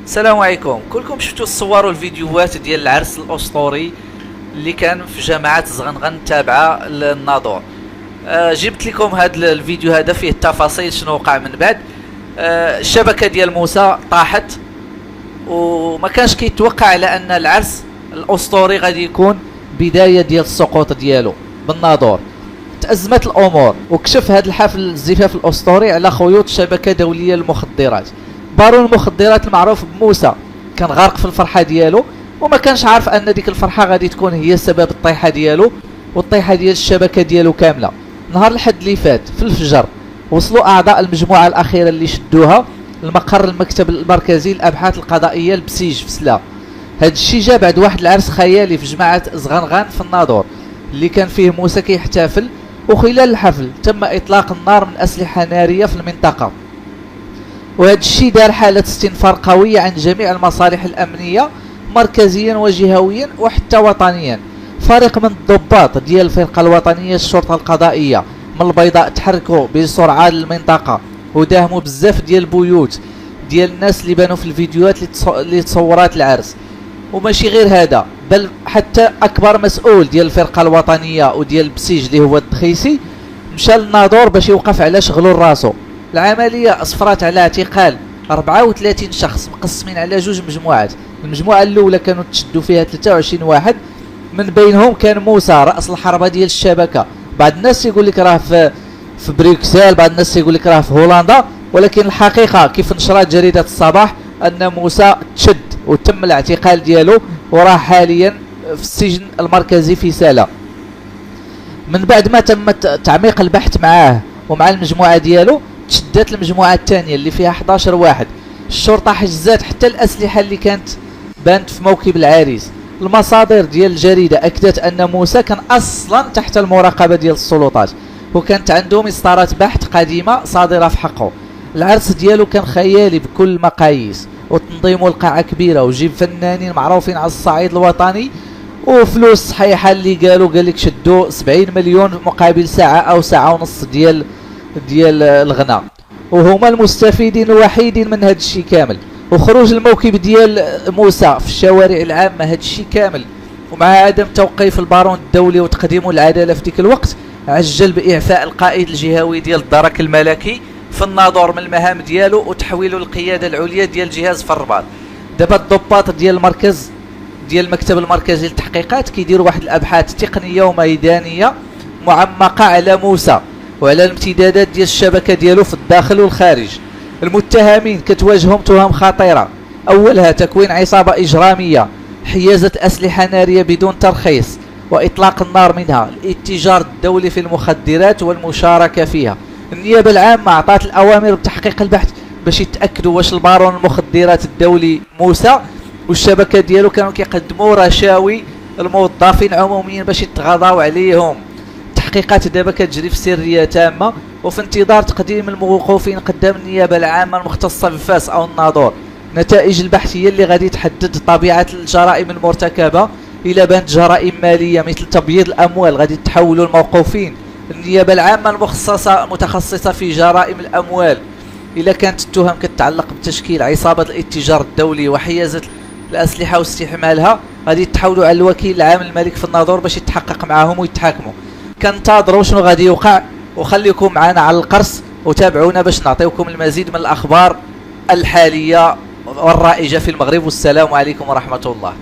السلام عليكم. كلكم شفتوا الصور والفيديوهات ديال العرس الاسطوري اللي كان في جماعة زغنغن تابعة للناظور. جبت لكم هذا الفيديو، هذا فيه التفاصيل شنو وقع من بعد. الشبكة ديال موسى طاحت، وما كانش كيتوقع على ان العرس الاسطوري غادي يكون بداية ديال السقوط ديالو بالناظور. تأزمت الامور وكشف هذا الحفل الزفاف الاسطوري على خيوط شبكة دولية للمخدرات. بارون المخدرات المعروف بموسى كان غارق في الفرحة ديالو، وما كانش عارف ان ديك الفرحة غادي تكون هي سبب الطيحة ديالو والطيحة ديال الشبكة ديالو كاملة. نهار الحد اللي فات في الفجر وصلوا اعضاء المجموعة الاخيرة اللي شدوها لمقر المكتب المركزي للابحاث القضائية البسيج في سلا. هاد الشي جا بعد واحد العرس خيالي في جماعة زغنغان في الناظور اللي كان فيه موسى كيحتفل، وخلال الحفل تم اطلاق النار من اسلحة نارية في المنطقة. وهذا الشيء دار حالة استنفار قوية عند جميع المصالح الأمنية مركزيا وجهويا وحتى وطنيا. فريق من الضباط ديال الفرقة الوطنية الشرطة القضائية من البيضاء تحركوا بسرعة للمنطقة وداهموا بزاف ديال البيوت ديال الناس اللي بانوا في الفيديوهات اللي تصورات العرس. وماشي غير هذا، بل حتى أكبر مسؤول ديال الفرقة الوطنية وديال البسيج اللي هو الدخيسي مشى للناظور باش يوقف على شغلو راسو. العملية أسفرت على اعتقال 34 شخص مقسمين على جوج مجموعات. المجموعة الأولى كانوا تشدوا فيها 23 واحد، من بينهم كان موسى رأس الحربة ديال الشبكة. بعض الناس يقول لك راه في بروكسل، بعض الناس يقول لك راه في هولندا، ولكن الحقيقة كيف نشرت جريدة الصباح أن موسى تشد وتم الاعتقال ديالو وراه حاليا في السجن المركزي في سلا. من بعد ما تم تعميق البحث معاه ومع المجموعة ديالو، تشدت المجموعة الثانية اللي فيها 11 واحد. الشرطة حجزات حتى الأسلحة اللي كانت بانت في موكب العريس. المصادر ديال الجريدة أكدت أن موسى كان أصلا تحت المراقبة ديال السلطات، وكانت عنده مسطرات بحث قديمة صادرة في حقه. العرس ديالو كان خيالي بكل المقاييس، وتنظيمه القاعة كبيرة وجيب فنانين معروفين على الصعيد الوطني، وفلوس صحيحة اللي قال لك شدوا 70 مليون مقابل ساعة أو ساعة ونص ديال الغناء، وهما المستفيدين الوحيدين من هذا الشيء كامل. وخروج الموكب ديال موسى في الشوارع العامة هذا الشيء كامل، ومع عدم توقيف البارون الدولي وتقديمه للعدالة في ديك الوقت، عجل بإعفاء القائد الجهوي ديال الدرك الملكي في الناظور من المهام ديالو وتحويله للقيادة العليا ديال الجهاز في الرباط. دابا الضباط ديال المركز ديال المكتب المركزي للتحقيقات كيديروا واحد الابحاث تقنيه وميدانيه معمقه على موسى وعلى الامتدادات ديال الشبكه ديالو في الداخل والخارج. المتهمين كتواجههم تهم خطيره، اولها تكوين عصابه اجراميه، حيازه اسلحه ناريه بدون ترخيص واطلاق النار منها، الاتجار الدولي في المخدرات والمشاركه فيها. النيابه العامه اعطت الاوامر بتحقيق البحث باش يتاكدوا واش البارون المخدرات الدولي موسى والشبكه ديالو كانوا كيقدموا رشاوي الموظفين عموميا باش يتغاضاو عليهم. التحقيقات دابا كتجري في سريه تامه وفي انتظار تقديم الموقوفين قدام النيابه العامه المختصه بفاس او الناظور. نتائج البحث هي اللي غادي تحدد طبيعه الجرائم المرتكبه. الى بانت جرائم ماليه مثل تبييض الاموال غادي تحولوا الموقوفين النيابه العامه المتخصصه في جرائم الاموال. إلا كانت التهم كتتعلق بتشكيل عصابة الاتجار الدولي وحيازة الأسلحة واستعمالها، غادي يتحولوا على الوكيل العام الملك في الناظور باش يتحقق معاهم ويتحاكموا. كنتظروا شنو غادي يوقع، وخليكم معنا على القرص وتابعونا باش نعطيوكم المزيد من الأخبار الحالية والرائجة في المغرب. والسلام عليكم ورحمة الله.